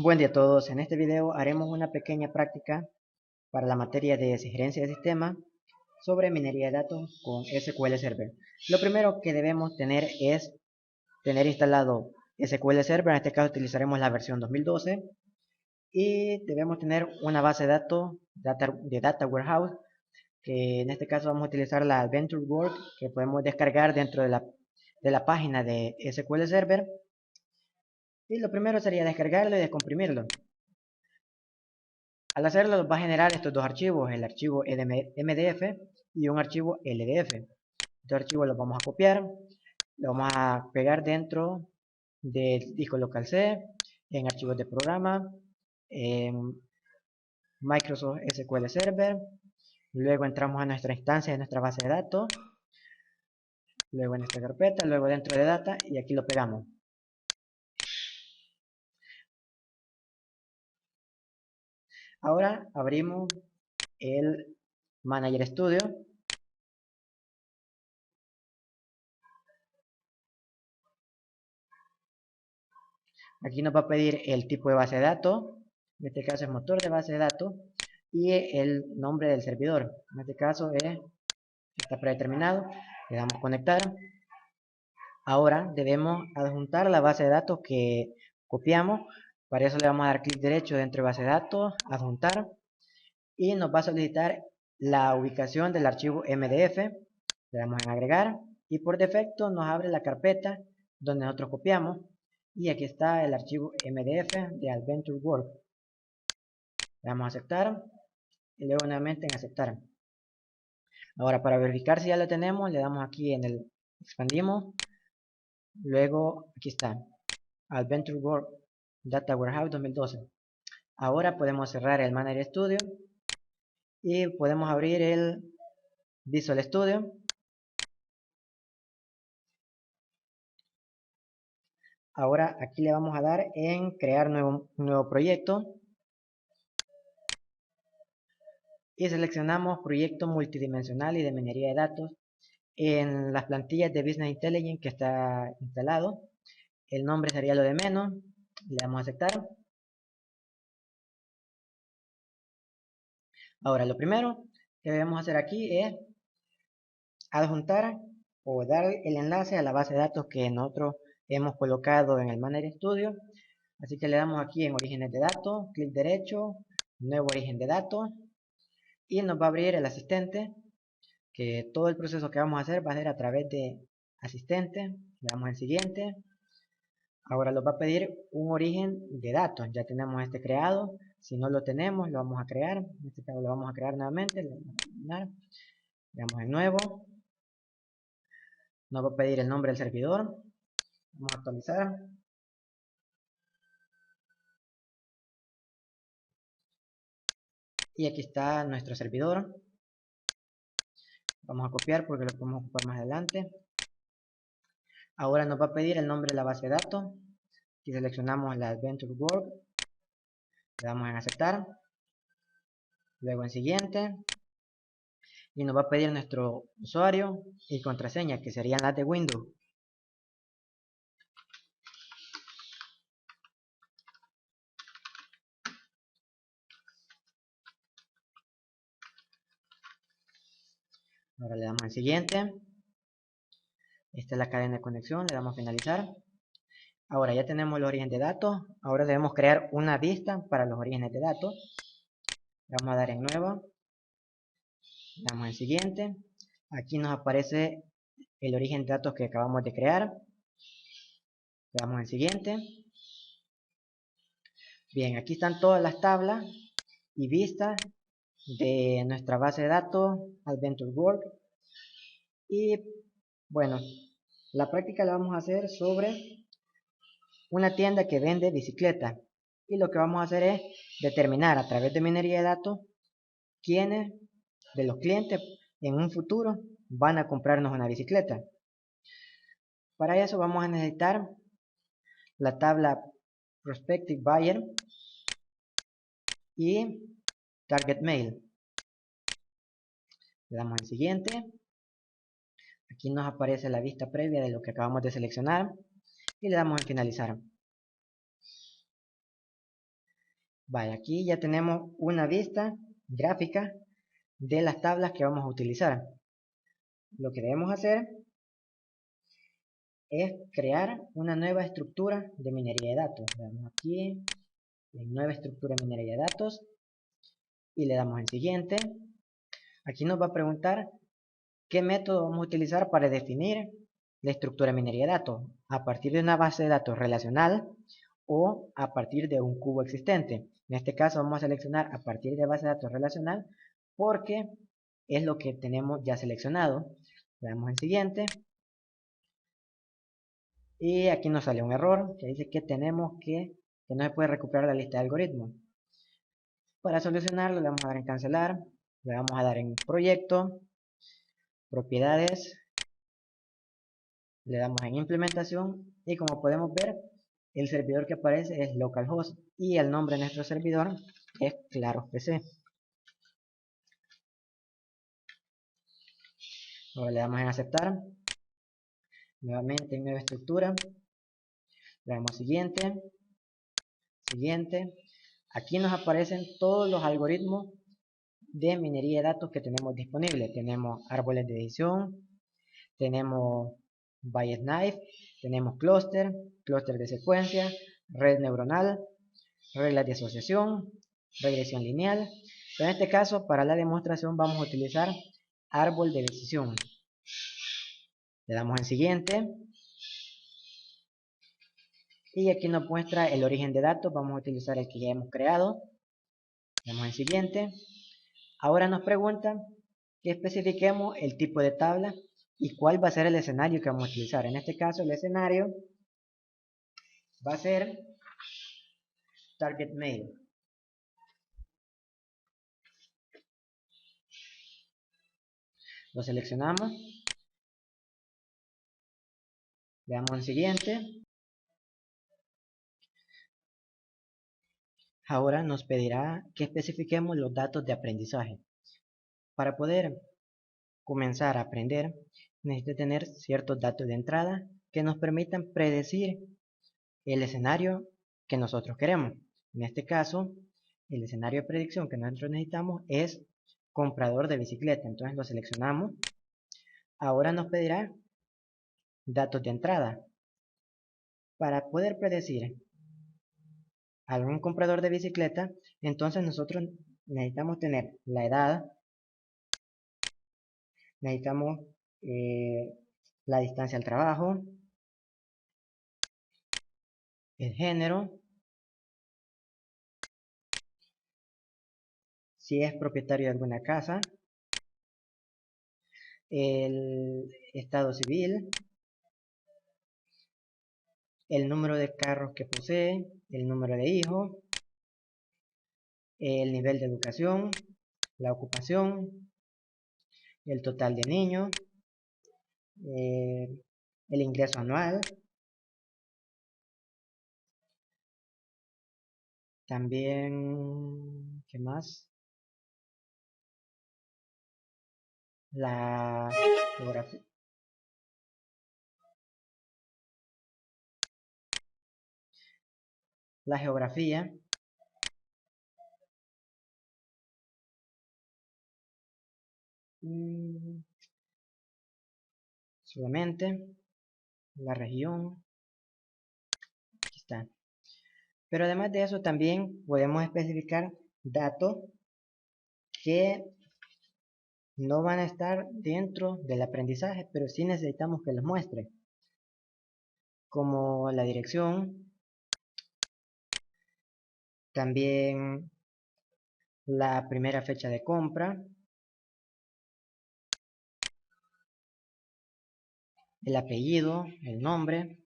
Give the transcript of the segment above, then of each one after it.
Buen día a todos. En este video haremos una pequeña práctica para la materia de gerencia de sistema sobre minería de datos con SQL Server. Lo primero que debemos tener es tener instalado SQL Server. En este caso utilizaremos la versión 2012 y debemos tener una base de datos de Data Warehouse, que en este caso vamos a utilizar la Adventure Work, que podemos descargar dentro de la página de SQL Server. Y lo primero sería descargarlo y descomprimirlo. Al hacerlo va a generar estos dos archivos, el archivo MDF y un archivo LDF. Estos archivos los vamos a copiar, los vamos a pegar dentro del disco local C, en archivos de programa, en Microsoft SQL Server. Luego entramos a nuestra instancia de nuestra base de datos, luego en esta carpeta, luego dentro de data y aquí lo pegamos. Ahora abrimos el Manager Studio. Aquí nos va a pedir el tipo de base de datos, en este caso es motor de base de datos, y el nombre del servidor, en este caso está predeterminado. Le damos conectar. Ahora debemos adjuntar la base de datos que copiamos. Para eso le vamos a dar clic derecho dentro de base de datos, adjuntar, y nos va a solicitar la ubicación del archivo MDF. Le damos en agregar y por defecto nos abre la carpeta donde nosotros copiamos, y aquí está el archivo MDF de Adventure Work. Le damos a aceptar y luego nuevamente en aceptar. Ahora para verificar si ya lo tenemos, le damos aquí en el expandimos, luego aquí está Adventure Work Data Warehouse 2012. Ahora podemos cerrar el Manager Studio y podemos abrir el Visual Studio. Ahora aquí le vamos a dar en crear un nuevo proyecto y seleccionamos proyecto multidimensional y de minería de datos en las plantillas de Business Intelligence que está instalado. El nombre sería lo de menos, le damos a aceptar. Ahora lo primero que debemos hacer aquí es adjuntar o dar el enlace a la base de datos que nosotros hemos colocado en el Manager Studio. Así que le damos aquí en orígenes de datos, clic derecho, nuevo origen de datos, y nos va a abrir el asistente, que todo el proceso que vamos a hacer va a ser a través de asistente. Le damos en siguiente. Ahora nos va a pedir un origen de datos. Ya tenemos este creado. Si no lo tenemos, lo vamos a crear. En este caso lo vamos a crear nuevamente. Le damos en nuevo. Nos va a pedir el nombre del servidor. Vamos a actualizar. Y aquí está nuestro servidor. Vamos a copiar porque lo podemos ocupar más adelante. Ahora nos va a pedir el nombre de la base de datos. Aquí seleccionamos la Adventure Work. Le damos en aceptar. Luego en siguiente. Y nos va a pedir nuestro usuario y contraseña, que serían las de Windows. Ahora le damos en siguiente. Esta es la cadena de conexión. Le damos a finalizar. Ahora ya tenemos el origen de datos. Ahora debemos crear una vista para los orígenes de datos. Le vamos a dar en nuevo. Le damos en siguiente. Aquí nos aparece el origen de datos que acabamos de crear. Le damos en siguiente. Bien, aquí están todas las tablas y vistas de nuestra base de datos Adventure Work. Y bueno, la práctica la vamos a hacer sobre una tienda que vende bicicletas, y lo que vamos a hacer es determinar a través de minería de datos quiénes de los clientes en un futuro van a comprarnos una bicicleta. Para eso vamos a necesitar la tabla Prospective Buyer y Target Mail. Le damos en siguiente. Aquí nos aparece la vista previa de lo que acabamos de seleccionar y le damos en finalizar. Vaya, aquí ya tenemos una vista gráfica de las tablas que vamos a utilizar. Lo que debemos hacer es crear una nueva estructura de minería de datos. Le damos aquí en nueva estructura de minería de datos y le damos en siguiente. Aquí nos va a preguntar qué método vamos a utilizar para definir la estructura de minería de datos, a partir de una base de datos relacional o a partir de un cubo existente. En este caso vamos a seleccionar a partir de base de datos relacional porque es lo que tenemos ya seleccionado. Le damos en siguiente y aquí nos sale un error que dice que que no se puede recuperar la lista de algoritmos. Para solucionarlo le vamos a dar en cancelar, le vamos a dar en proyecto, propiedades, le damos en implementación y como podemos ver el servidor que aparece es localhost y el nombre de nuestro servidor es ClarosPC. Ahora le damos en aceptar, nuevamente en nueva estructura, le damos siguiente, siguiente. Aquí nos aparecen todos los algoritmos de minería de datos que tenemos disponibles. Tenemos árboles de decisión, tenemos Bayes Knife, tenemos clúster, clúster de secuencia, red neuronal, reglas de asociación, regresión lineal. Pero en este caso, para la demostración vamos a utilizar árbol de decisión. Le damos en siguiente. Y aquí nos muestra el origen de datos. Vamos a utilizar el que ya hemos creado. Le damos en siguiente. Ahora nos pregunta que especifiquemos el tipo de tabla y cuál va a ser el escenario que vamos a utilizar. En este caso el escenario va a ser Target Mail. Lo seleccionamos. Le damos en siguiente. Ahora nos pedirá que especifiquemos los datos de aprendizaje. Para poder comenzar a aprender, necesita tener ciertos datos de entrada que nos permitan predecir el escenario que nosotros queremos. En este caso, el escenario de predicción que nosotros necesitamos es comprador de bicicleta. Entonces lo seleccionamos. Ahora nos pedirá datos de entrada. Para poder predecir algún comprador de bicicleta, entonces nosotros necesitamos tener la edad, necesitamos la distancia al trabajo, el género, si es propietario de alguna casa, el estado civil, el número de carros que posee, el número de hijos, el nivel de educación, la ocupación, el total de niños, el ingreso anual, también, ¿qué más? La geografía. La geografía, solamente la región, aquí está. Pero además de eso también podemos especificar datos que no van a estar dentro del aprendizaje, pero sí necesitamos que los muestre, como la dirección, también la primera fecha de compra, el apellido, el nombre,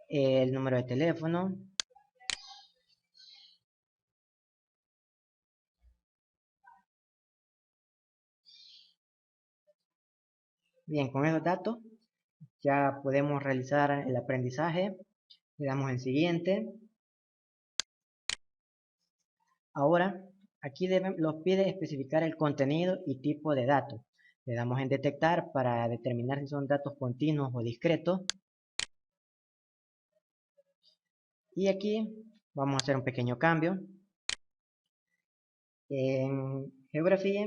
el número de teléfono. Bien, con esos datos ya podemos realizar el aprendizaje. Le damos en siguiente. Ahora, aquí nos pide especificar el contenido y tipo de datos. Le damos en detectar para determinar si son datos continuos o discretos. Y aquí vamos a hacer un pequeño cambio. En geografía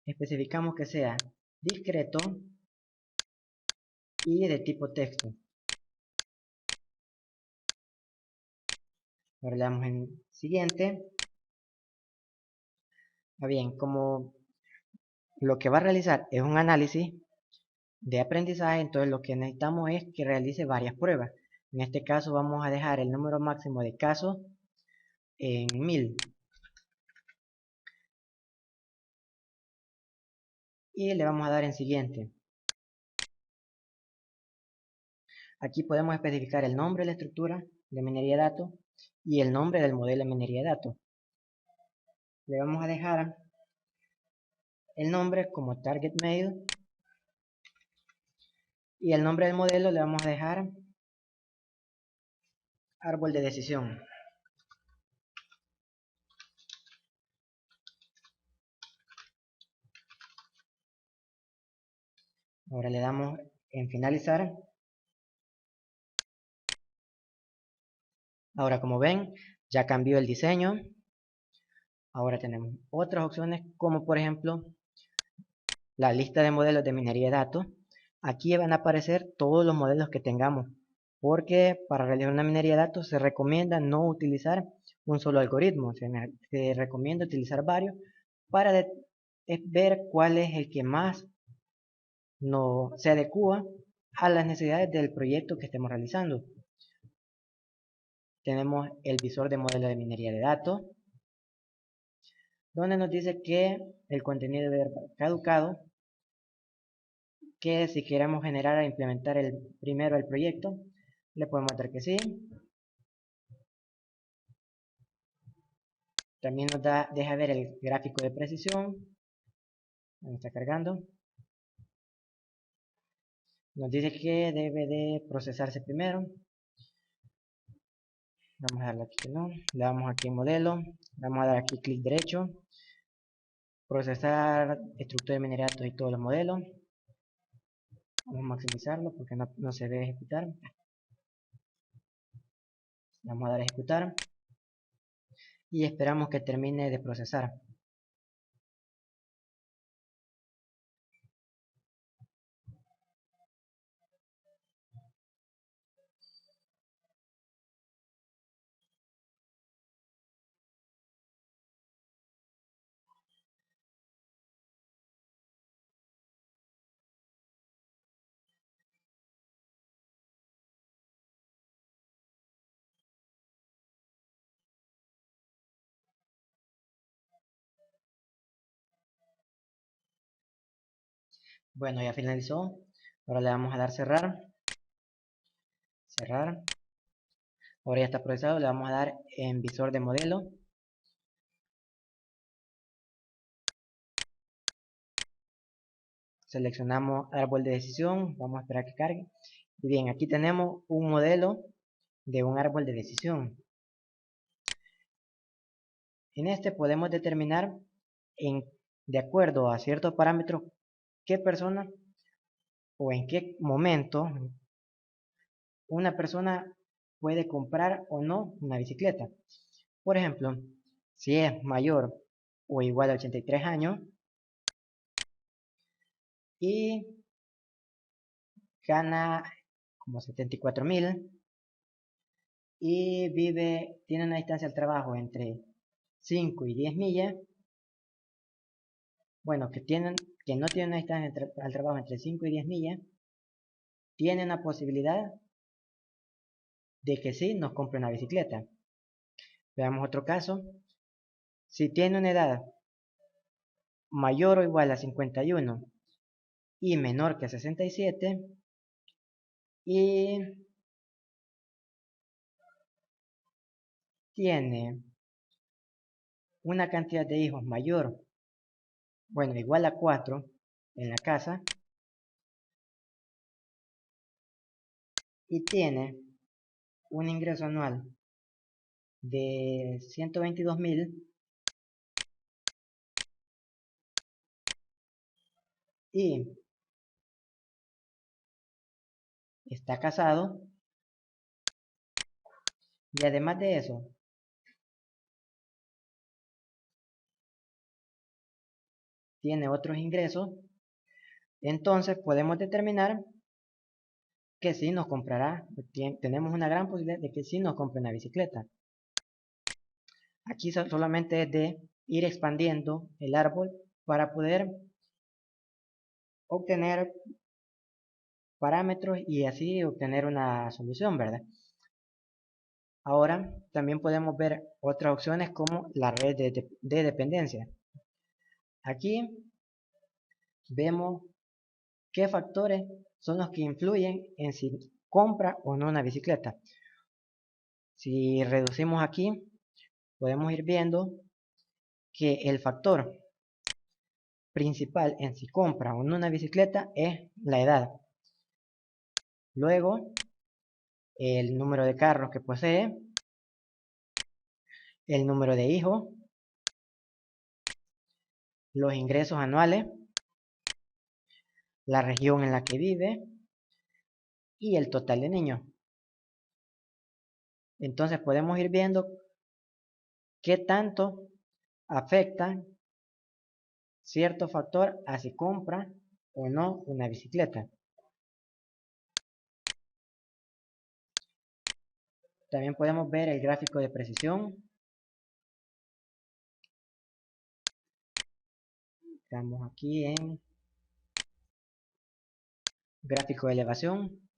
especificamos que sea discreto y de tipo texto. Ahora le damos en siguiente. Bien, como lo que va a realizar es un análisis de aprendizaje, entonces lo que necesitamos es que realice varias pruebas. En este caso vamos a dejar el número máximo de casos en 1000 y le vamos a dar en siguiente. Aquí podemos especificar el nombre de la estructura de minería de datos y el nombre del modelo de minería de datos. Le vamos a dejar el nombre como target mail y el nombre del modelo le vamos a dejar árbol de decisión. Ahora le damos en finalizar. Ahora, como ven, ya cambió el diseño. Ahora tenemos otras opciones como por ejemplo la lista de modelos de minería de datos. Aquí van a aparecer todos los modelos que tengamos, porque para realizar una minería de datos se recomienda no utilizar un solo algoritmo, se recomienda utilizar varios para ver cuál es el que más no se adecua a las necesidades del proyecto que estemos realizando. Tenemos el visor de modelo de minería de datos, donde nos dice que el contenido debe ser caducado, que si queremos generar e implementar primero el proyecto, le podemos dar que sí. También nos deja ver el gráfico de precisión, está cargando. Nos dice que debe de procesarse primero. Vamos a darle aquí que no, le damos aquí en modelo, vamos a dar aquí clic derecho, procesar estructura de minería de datos y todos los modelos. Vamos a maximizarlo porque no se debe ejecutar. Vamos a dar a ejecutar y esperamos que termine de procesar. Bueno, ya finalizó. Ahora le vamos a dar cerrar. Cerrar. Ahora ya está procesado. Le vamos a dar en visor de modelo. Seleccionamos árbol de decisión. Vamos a esperar que cargue. Y bien, aquí tenemos un modelo de un árbol de decisión. En este podemos determinar de acuerdo a ciertos parámetros qué persona o en qué momento una persona puede comprar o no una bicicleta. Por ejemplo, si es mayor o igual a 83 años y gana como 74.000 y tiene una distancia al trabajo entre 5 y 10 millas, bueno, que no tienen una distancia al trabajo entre 5 y 10 millas, tienen la posibilidad de que sí nos compre una bicicleta. Veamos otro caso. Si tiene una edad mayor o igual a 51 y menor que 67 y tiene una cantidad de hijos mayor, bueno, igual a 4 en la casa y tiene un ingreso anual de 122.000, y está casado, y además de eso tiene otros ingresos, entonces podemos determinar que sí nos comprará, tenemos una gran posibilidad de que sí nos compre una bicicleta. Aquí solamente es de ir expandiendo el árbol para poder obtener parámetros y así obtener una solución, ¿verdad? Ahora también podemos ver otras opciones como la red de dependencia. Aquí vemos qué factores son los que influyen en si compra o no una bicicleta. Si reducimos aquí, podemos ir viendo que el factor principal en si compra o no una bicicleta es la edad. Luego, el número de carros que posee, el número de hijos, los ingresos anuales, la región en la que vive y el total de niños. Entonces podemos ir viendo qué tanto afecta cierto factor a si compra o no una bicicleta. También podemos ver el gráfico de precisión. Estamos aquí en gráfico de elevación.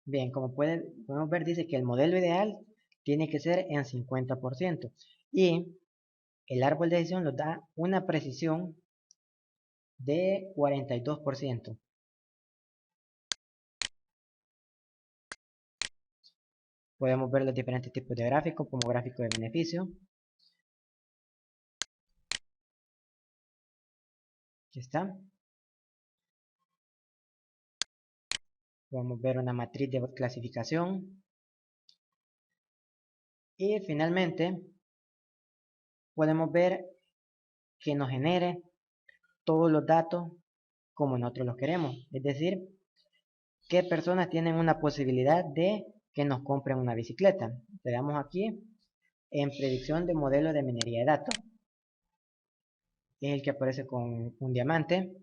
Bien, como podemos ver, dice que el modelo ideal tiene que ser en 50% y el árbol de decisión nos da una precisión de 42%. Podemos ver los diferentes tipos de gráficos como gráfico de beneficio. Aquí está. Podemos ver una matriz de clasificación. Y finalmente podemos ver que nos genere todos los datos como nosotros los queremos. Es decir, qué personas tienen una posibilidad de que nos compren una bicicleta. Le damos aquí en predicción de modelo de minería de datos. Es el que aparece con un diamante.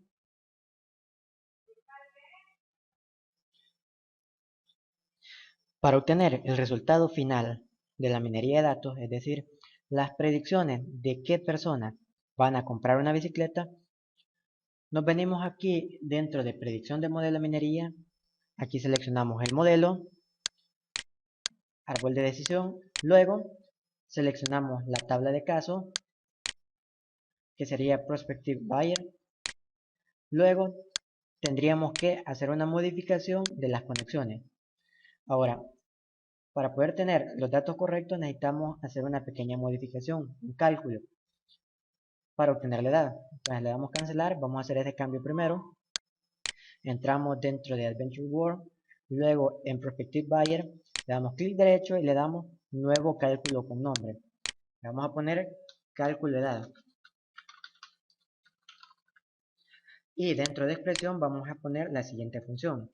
Para obtener el resultado final de la minería de datos, es decir, las predicciones de qué personas van a comprar una bicicleta, nos venimos aquí dentro de predicción de modelo de minería. Aquí seleccionamos el modelo, árbol de decisión, luego seleccionamos la tabla de casos, que sería Prospective Buyer. Luego tendríamos que hacer una modificación de las conexiones. Ahora, para poder tener los datos correctos necesitamos hacer una pequeña modificación, un cálculo, para obtener la edad. Entonces le damos cancelar, vamos a hacer este cambio primero. Entramos dentro de Adventure World, luego en Prospective Buyer, le damos clic derecho y le damos nuevo cálculo con nombre. Le vamos a poner cálculo de edad. Y dentro de expresión vamos a poner la siguiente función.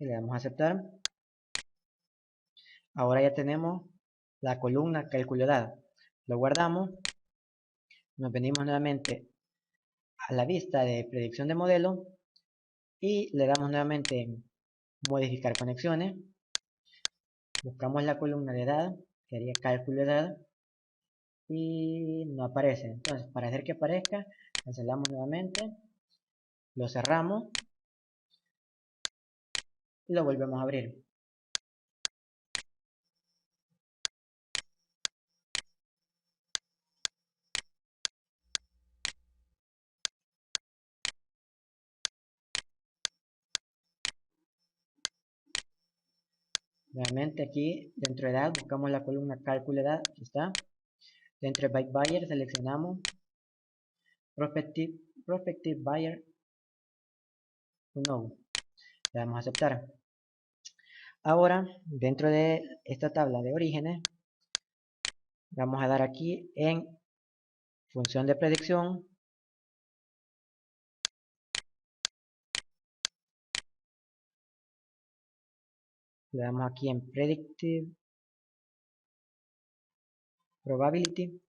Y le damos a aceptar. Ahora ya tenemos la columna cálculo de edad. Lo guardamos. Nos venimos nuevamente a la vista de predicción de modelo. Y le damos nuevamente en modificar conexiones. Buscamos la columna de edad, que haría cálculo de edad. Y no aparece. Entonces, para hacer que aparezca, cancelamos nuevamente. Lo cerramos. Y lo volvemos a abrir. Nuevamente aquí dentro de edad buscamos la columna cálculo edad, aquí está. Dentro de Byte Buyer seleccionamos Prospective Buyer No. Le damos a aceptar. Ahora dentro de esta tabla de orígenes vamos a dar aquí en función de predicción. Le damos aquí en Predictive Probability.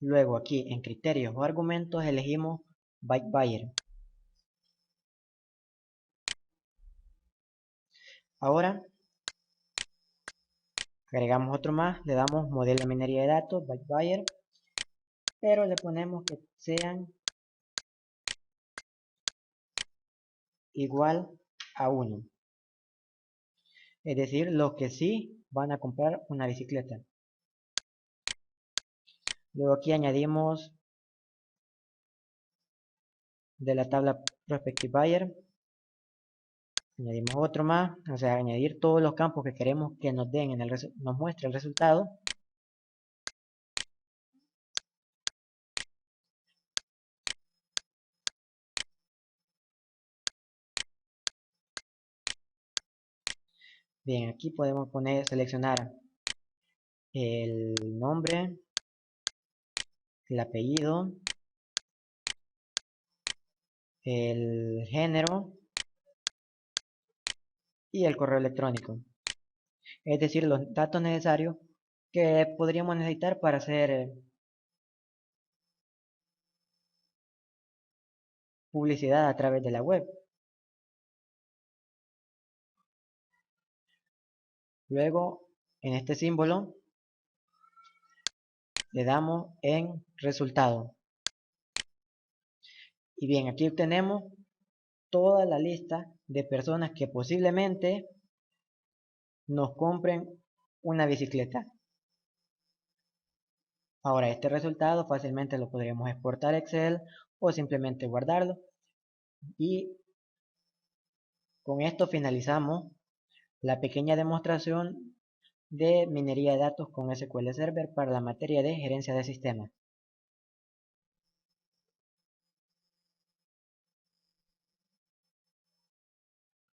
Luego aquí en criterios o argumentos elegimos Byte Buyer. Ahora agregamos otro más, le damos modelo de minería de datos, Byte Buyer, pero le ponemos que sean igual a 1. Es decir, los que sí van a comprar una bicicleta. Luego aquí añadimos de la tabla Prospective Buyer, añadimos otro más, o sea, añadir todos los campos que queremos que nos den nos muestre el resultado. Bien, aquí podemos seleccionar el nombre, el apellido, el género y el correo electrónico. Es decir, los datos necesarios que podríamos necesitar para hacer publicidad a través de la web. Luego, en este símbolo, le damos en resultado. Y bien, aquí obtenemos toda la lista de personas que posiblemente nos compren una bicicleta. Ahora, este resultado fácilmente lo podríamos exportar a Excel o simplemente guardarlo. Y con esto finalizamos la pequeña demostración de minería de datos con SQL Server para la materia de gerencia de sistemas.